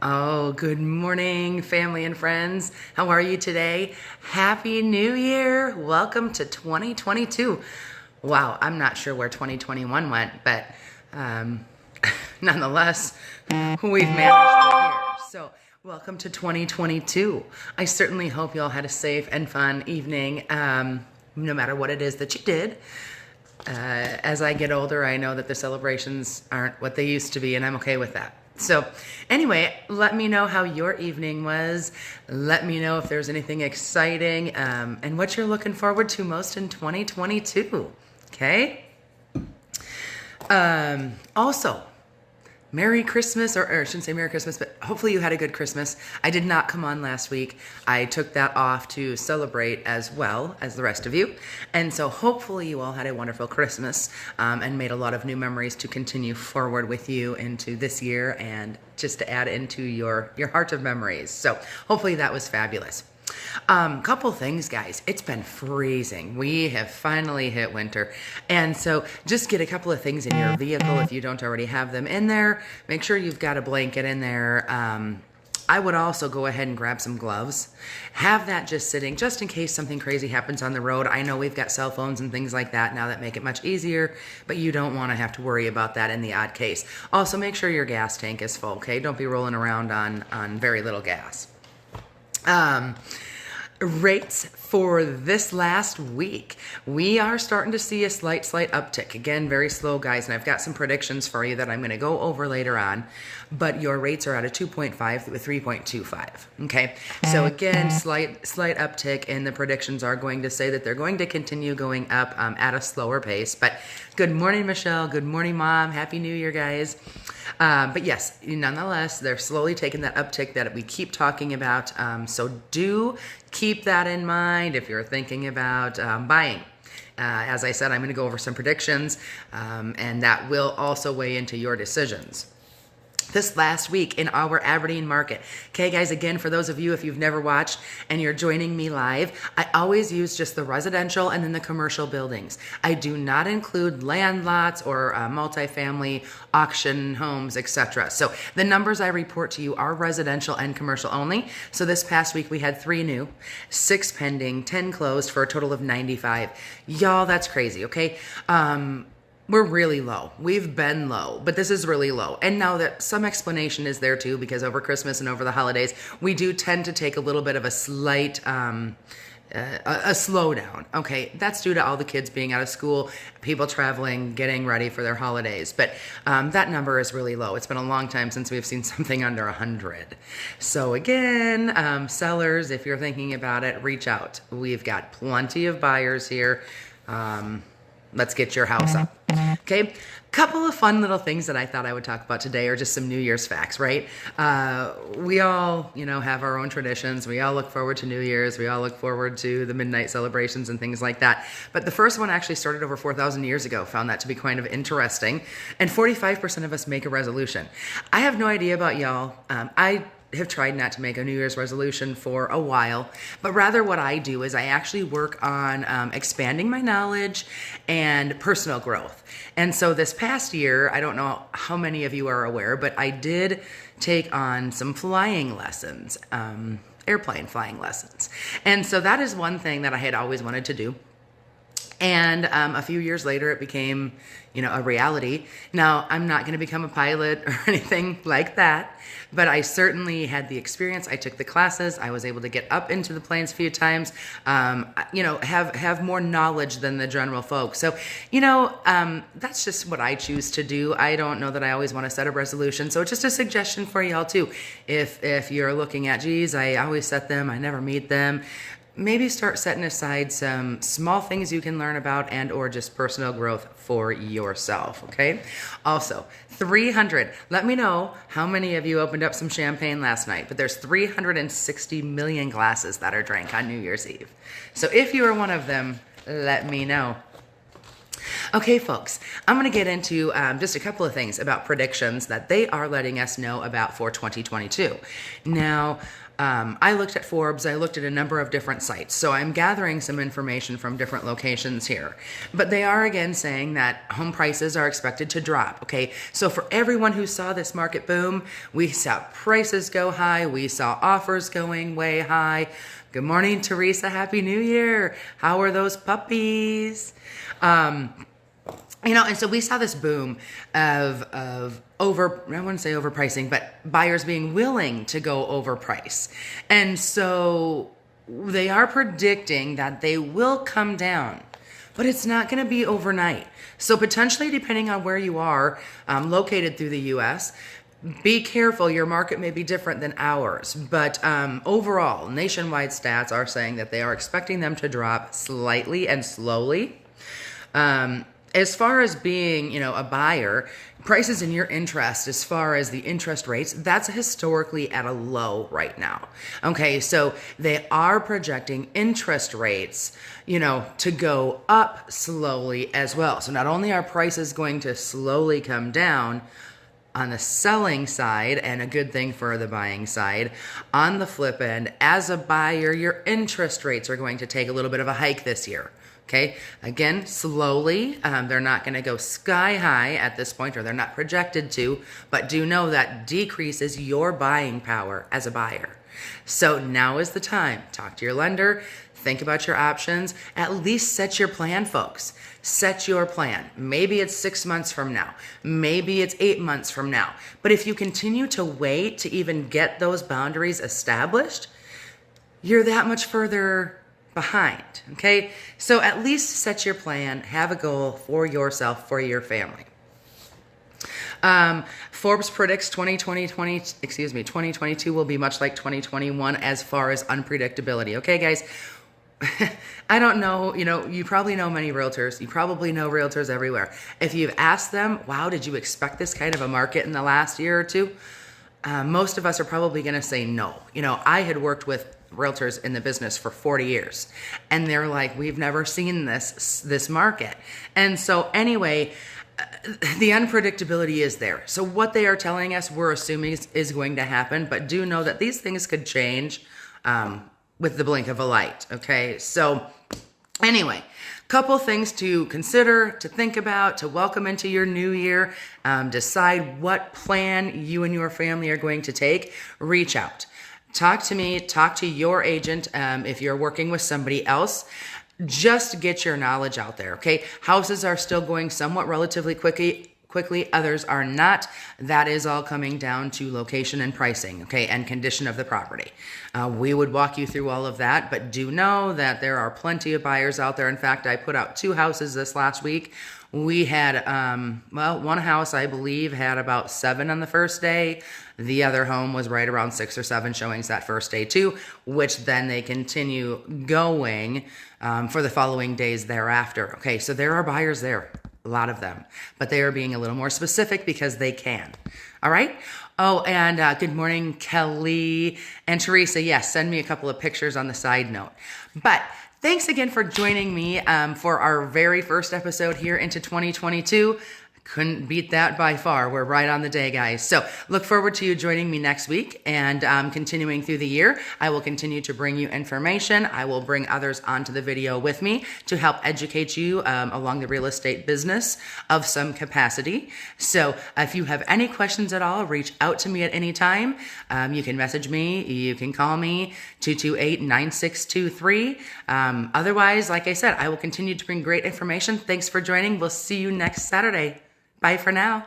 Oh, good morning, family and friends. How are you today? Happy New Year. Welcome to 2022. Wow, I'm not sure where 2021 went, but um, nonetheless, we've managed it here. So, welcome to 2022. I certainly hope you all had a safe and fun evening, no matter what it is that you did. As I get older, I know that the celebrations aren't what they used to be, and I'm okay with that. So anyway, let me know how your evening was. Let me know if there's anything exciting and what you're looking forward to most in 2022. Okay? Also, Merry Christmas, or I shouldn't say Merry Christmas, but hopefully you had a good Christmas. I did not come on last week. I took that off to celebrate as well as the rest of you. And so hopefully you all had a wonderful Christmas and made a lot of new memories to continue forward with you into this year and just to add into your heart of memories. So hopefully that was fabulous. Couple things, guys. It's been freezing. We have finally hit winter. And so just get a couple of things in your vehicle if you don't already have them in there. Make sure you've got a blanket in there. I would also go ahead and grab some gloves. Have that just sitting just in case something crazy happens on the road. I know we've got cell phones and things like that now that make it much easier, but you don't want to have to worry about that in the odd case. Also, make sure your gas tank is full, okay? Don't be rolling around on very little gas. Rates for this last week, we are starting to see a slight uptick. Again, very slow, guys, and I've got some predictions for you that I'm going to go over later on, but your rates are at a 2.5 to a 3.25, okay? So again, slight uptick, and the predictions are going to say that they're going to continue going up at a slower pace, but good morning, Michelle. Good morning, Mom. Happy New Year, guys. But yes, nonetheless, they're slowly taking that uptick that we keep talking about. So do keep that in mind if you're thinking about buying. As I said, I'm going to go over some predictions, and that will also weigh into your decisions. This last week in our Aberdeen market. Okay, guys, again, for those of you, if you've never watched and you're joining me live, I always use just the residential and then the commercial buildings. I do not include land lots or multifamily auction homes, etc. So the numbers I report to you are residential and commercial only. So this past week we had 3 new, 6 pending, 10 closed for a total of 95. Y'all, that's crazy, okay? We're really low. We've been low, but this is really low. And now that some explanation is there too, because over Christmas and over the holidays, we do tend to take a little bit of a slight, a slowdown. Okay, that's due to all the kids being out of school, people traveling, getting ready for their holidays. But that number is really low. It's been a long time since we've seen something under 100. So again, sellers, if you're thinking about it, reach out. We've got plenty of buyers here. Let's get your house up. Okay, couple of fun little things that I thought I would talk about today are just some New Year's facts, right? We all, have our own traditions. We all look forward to New Year's. We all look forward to the midnight celebrations and things like that. But the first one actually started over 4,000 years ago. Found that to be kind of interesting. And 45% of us make a resolution. I have no idea about y'all. I have tried not to make a New Year's resolution for a while, but rather what I do is I actually work on expanding my knowledge and personal growth. And so this past year, I don't know how many of you are aware, but I did take on some flying lessons, airplane flying lessons. And so that is one thing that I had always wanted to do. And a few years later, it became, a reality. Now, I'm not going to become a pilot or anything like that, but I certainly had the experience. I took the classes. I was able to get up into the planes a few times, have more knowledge than the general folk. So, that's just what I choose to do. I don't know that I always want to set a resolution. So it's just a suggestion for y'all too. If you're looking at, geez, I always set them, I never meet them, maybe start setting aside some small things you can learn about and or just personal growth for yourself, okay? Also, 300. Let me know how many of you opened up some champagne last night, but there's 360 million glasses that are drank on New Year's Eve. So if you are one of them, let me know. Okay, folks, I'm going to get into just a couple of things about predictions that they are letting us know about for 2022. Now, I looked at Forbes, I looked at a number of different sites. So I'm gathering some information from different locations here. But they are again saying that home prices are expected to drop. Okay. So for everyone who saw this market boom, we saw prices go high. We saw offers going way high. Good morning, Teresa. Happy New Year. How are those puppies? And so we saw this boom of I wouldn't say overpricing, but buyers being willing to go overprice. And so they are predicting that they will come down, but it's not going to be overnight. So potentially, depending on where you are located through the U.S., be careful. Your market may be different than ours, but overall, nationwide stats are saying that they are expecting them to drop slightly and slowly. As far as being, a buyer, prices in your interest, as far as the interest rates, that's historically at a low right now. Okay, so they are projecting interest rates, to go up slowly as well. So not only are prices going to slowly come down on the selling side, and a good thing for the buying side, on the flip end, as a buyer, your interest rates are going to take a little bit of a hike this year. Okay, again, slowly. They're not going to go sky high at this point, or they're not projected to, but do know that decreases your buying power as a buyer. So now is the time. Talk to your lender. Think about your options. At least set your plan, folks. Set your plan. Maybe it's 6 months from now. Maybe it's 8 months from now. But if you continue to wait to even get those boundaries established, you're that much further behind. Okay, so at least set your plan, have a goal for yourself, for your family. Forbes predicts 2022 will be much like 2021 as far as unpredictability. Okay, guys, I don't know, you probably know many realtors. You probably know realtors everywhere. If you've asked them, wow, did you expect this kind of a market in the last year or two? Most of us are probably going to say no. I had worked with realtors in the business for 40 years, and they're like, we've never seen this market. And so anyway, the unpredictability is there. So what they are telling us, we're assuming is going to happen, but do know that these things could change with the blink of a light. Okay, so anyway, couple things to consider, to think about, to welcome into your new year. Decide what plan you and your family are going to take. Reach out. Talk to me, talk to your agent if you're working with somebody else. Just get your knowledge out there, okay? Houses are still going somewhat relatively quickly, others are not. That is all coming down to location and pricing, okay, and condition of the property. We would walk you through all of that, but do know that there are plenty of buyers out there. In fact, I put out 2 houses this last week. We had, one house, I believe, had about 7 on the first day. The other home was right around 6 or 7 showings that first day too, which then they continue going for the following days thereafter. Okay, so there are buyers there, a lot of them, but they are being a little more specific because they can. All right? Oh, and good morning, Kelly and Teresa. Yes, send me a couple of pictures on the side note. But thanks again for joining me for our very first episode here into 2022. Couldn't beat that by far. We're right on the day, guys. So look forward to you joining me next week and continuing through the year. I will continue to bring you information. I will bring others onto the video with me to help educate you along the real estate business of some capacity. So if you have any questions at all, reach out to me at any time. You can message me. You can call me, 228-9623. Otherwise, like I said, I will continue to bring great information. Thanks for joining. We'll see you next Saturday. Bye for now.